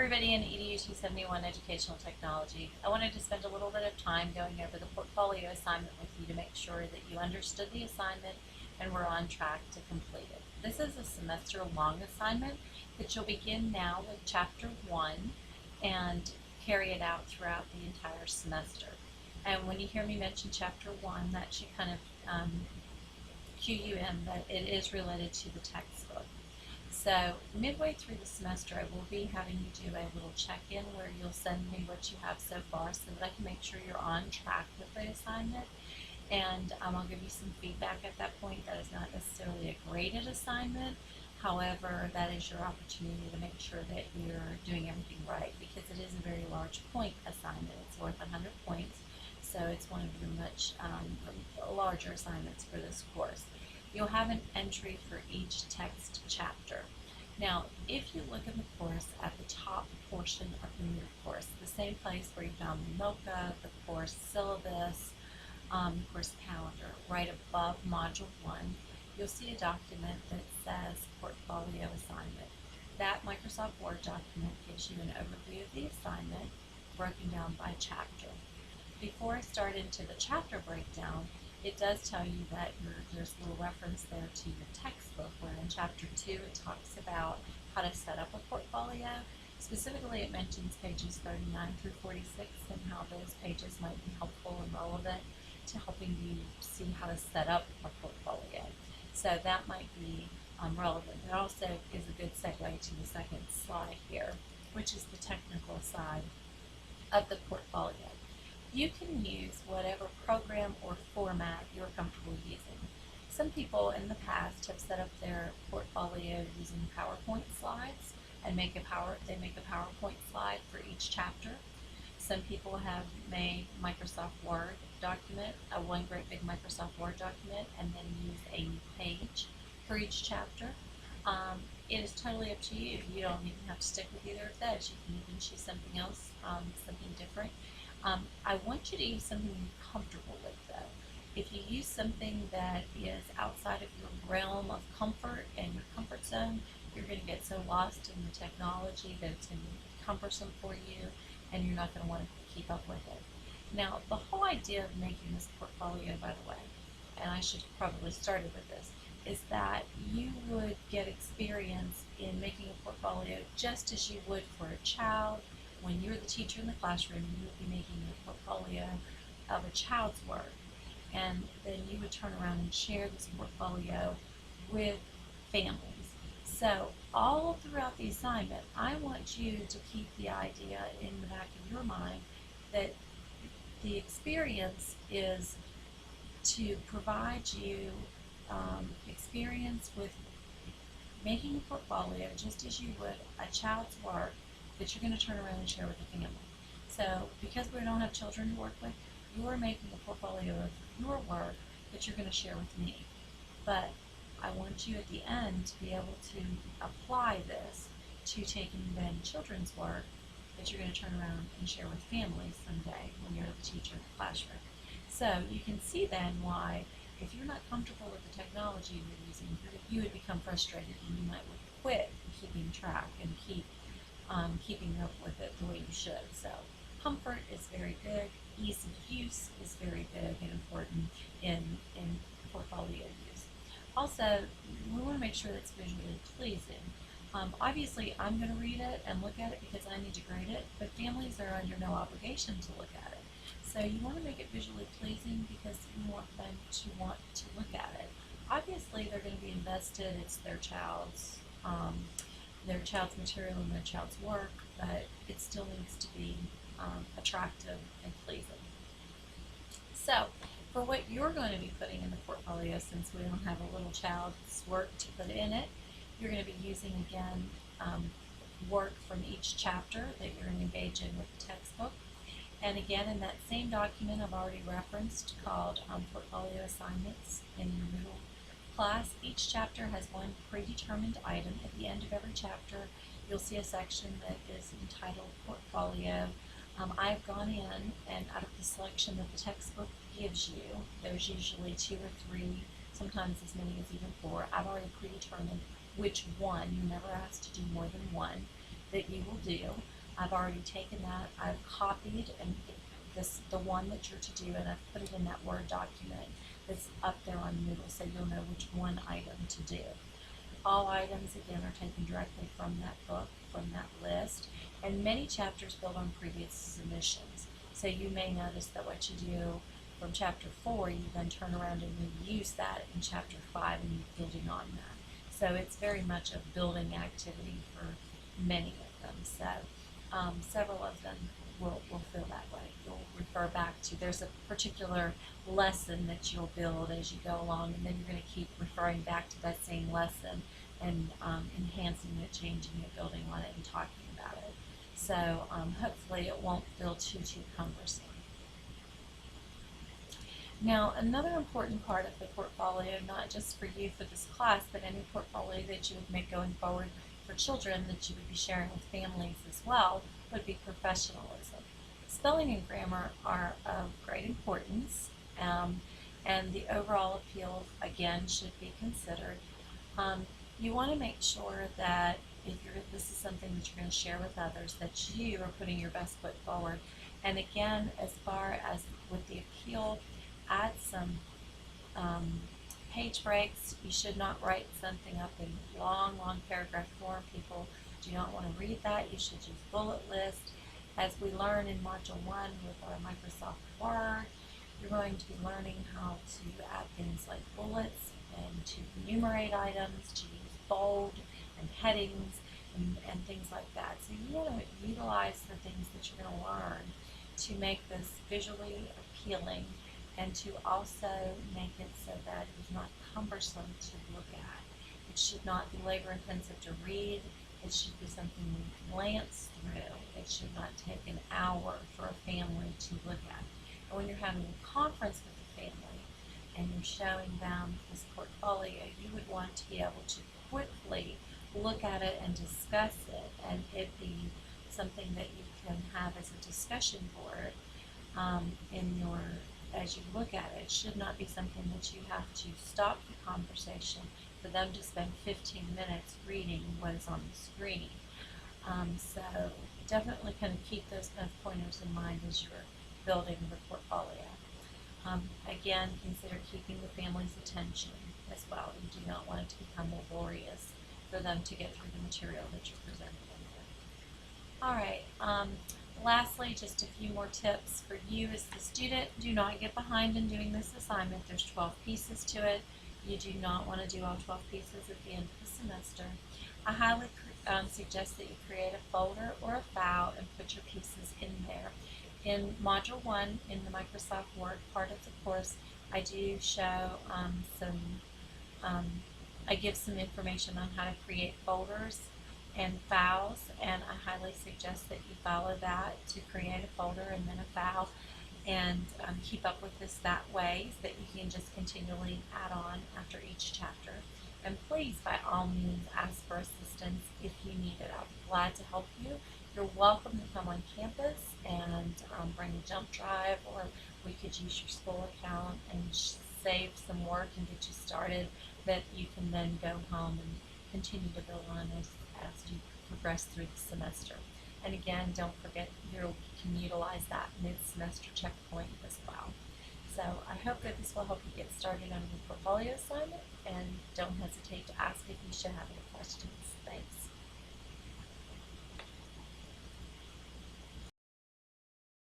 everybody in EDU 271 Educational Technology. I wanted to spend a little bit of time going over the portfolio assignment with you to make sure that you understood the assignment and were on track to complete it. This is a semester-long assignment that you'll begin now with Chapter 1 and carry it out throughout the entire semester. And when you hear me mention Chapter 1, that should kind of cue you in that it is related to the textbook. So midway through the semester, I will be having you do a little check-in where you'll send me what you have so far so that I can make sure you're on track with the assignment. And I'll give you some feedback at that point. That is not necessarily a graded assignment. However, that is your opportunity to make sure that you're doing everything right because it is a very large point assignment. It's worth 100 points. So it's one of your much larger assignments for this course. You'll have an entry for each text chapter. Now, if you look in the course at the top portion of the new course, the same place where you found the MOCA, the course syllabus, course calendar, right above Module 1, you'll see a document that says Portfolio Assignment. That Microsoft Word document gives you an overview of the assignment broken down by chapter. Before I start into the chapter breakdown, it does tell you that there's a little reference there to your textbook where in Chapter 2 it talks about how to set up a portfolio. Specifically, it mentions pages 39 through 46 and how those pages might be helpful and relevant to helping you see how to set up a portfolio. So that might be relevant. It also is a good segue to the second slide here, which is the technical side of the portfolio. You can use whatever program or format you're comfortable using. Some people in the past have set up their portfolio using PowerPoint slides and make a PowerPoint slide for each chapter. Some people have made Microsoft Word document, one great big Microsoft Word document, and then use a page for each chapter. It is totally up to you. You don't even have to stick with either of those. You can even choose something else, something different. I want you to use something you're comfortable with, though. If you use something that is outside of your realm of comfort and your comfort zone, you're going to get so lost in the technology that it's going to be cumbersome for you, and you're not going to want to keep up with it. Now, the whole idea of making this portfolio, by the way, and I should have probably started with this, is that you would get experience in making a portfolio just as you would for a child. When you're the teacher in the classroom, you would be making a portfolio of a child's work, and then you would turn around and share this portfolio with families. So all throughout the assignment, I want you to keep the idea in the back of your mind that the experience is to provide you experience with making a portfolio just as you would a child's work that you're going to turn around and share with the family. So because we don't have children to work with, you're making a portfolio of your work that you're going to share with me. But I want you at the end to be able to apply this to taking then children's work that you're going to turn around and share with families someday when you're the teacher in the classroom. So you can see then why if you're not comfortable with the technology you're using, you would become frustrated and you might quit keeping track and keeping up with it the way you should. So comfort is very big, ease of use is very big and important in portfolio use. Also, we want to make sure that it's visually pleasing. Obviously, I'm going to read it and look at it because I need to grade it, but families are under no obligation to look at it. So you want to make it visually pleasing because you want them to want to look at it. Obviously, they're going to be invested. It's their child's material and their child's work, but it still needs to be attractive and pleasing. So, for what you're going to be putting in the portfolio, since we don't have a little child's work to put in it, you're going to be using, again, work from each chapter that you're going to engage in with the textbook. And again, in that same document I've already referenced called Portfolio Assignments in your middle class, each chapter has one predetermined item. At the end of every chapter, you'll see a section that is entitled Portfolio. I've gone in and out of the selection that the textbook gives you, there's usually 2 or 3, sometimes as many as even 4. I've already predetermined which one. You're never asked to do more than one. that you will do. I've already taken that, I've copied and the one that you're to do, and I've put it in that Word document that's up there on Moodle, so you'll know which one item to do. All items, again, are taken directly from that book, from that list, and many chapters build on previous submissions. So you may notice that what you do from chapter 4, you then turn around and you use that in chapter 5 and you're building on that. So it's very much a building activity for many of them. So several of them will feel that way. You'll refer back to, there's a particular lesson that you'll build as you go along, and then you're going to keep referring back to that same lesson and enhancing it, changing it, building on it, and talking about it. So hopefully it won't feel too cumbersome. Now, another important part of the portfolio, not just for you for this class, but any portfolio that you would make going forward for children that you would be sharing with families as well, would be professionalism. Spelling and grammar are of great importance, and the overall appeal, again, should be considered. You want to make sure that if this is something that you're going to share with others, that you are putting your best foot forward. And again, as far as with the appeal, add some page breaks. You should not write something up in long paragraph form. People do not want to read that. You should use bullet lists. As we learn in Module 1 with our Microsoft Word, you're going to be learning how to add things like bullets and to enumerate items, to use bold and headings and things like that. So you want to utilize the things that you're going to learn to make this visually appealing and to also make it so that it is not cumbersome to look at. It should not be labor intensive to read. It should be something you glance through. It should not take an hour for a family to look at. And when you're having a conference with the family and you're showing them this portfolio, you would want to be able to quickly look at it and discuss it, and it be something that you can have as a discussion board as you look at it. It should not be something that you have to stop the conversation for them to spend 15 minutes reading what is on the screen. So definitely kind of keep those kind of pointers in mind as you're building the portfolio. Again, consider keeping the family's attention as well. You do not want it to become laborious for them to get through the material that you're presenting them with. All right. Lastly, just a few more tips for you as the student. Do not get behind in doing this assignment. There's 12 pieces to it. You do not want to do all 12 pieces at the end of the semester. I highly suggest that you create a folder or a file and put your pieces in there. In Module 1, in the Microsoft Word part of the course, I do show I give some information on how to create folders and files, and I highly suggest that you follow that to create a folder and then a file, and keep up with this that way so that you can just continually add on after each chapter. And please, by all means, ask for assistance if you need it. I'll be glad to help you. You're welcome to come on campus and bring a jump drive, or we could use your school account and save some work and get you started that you can then go home and continue to build on as you progress through the semester. And again, don't forget you can utilize that mid-semester checkpoint as well. So I hope that this will help you get started on your portfolio assignment, and don't hesitate to ask if you should have any questions. Thanks.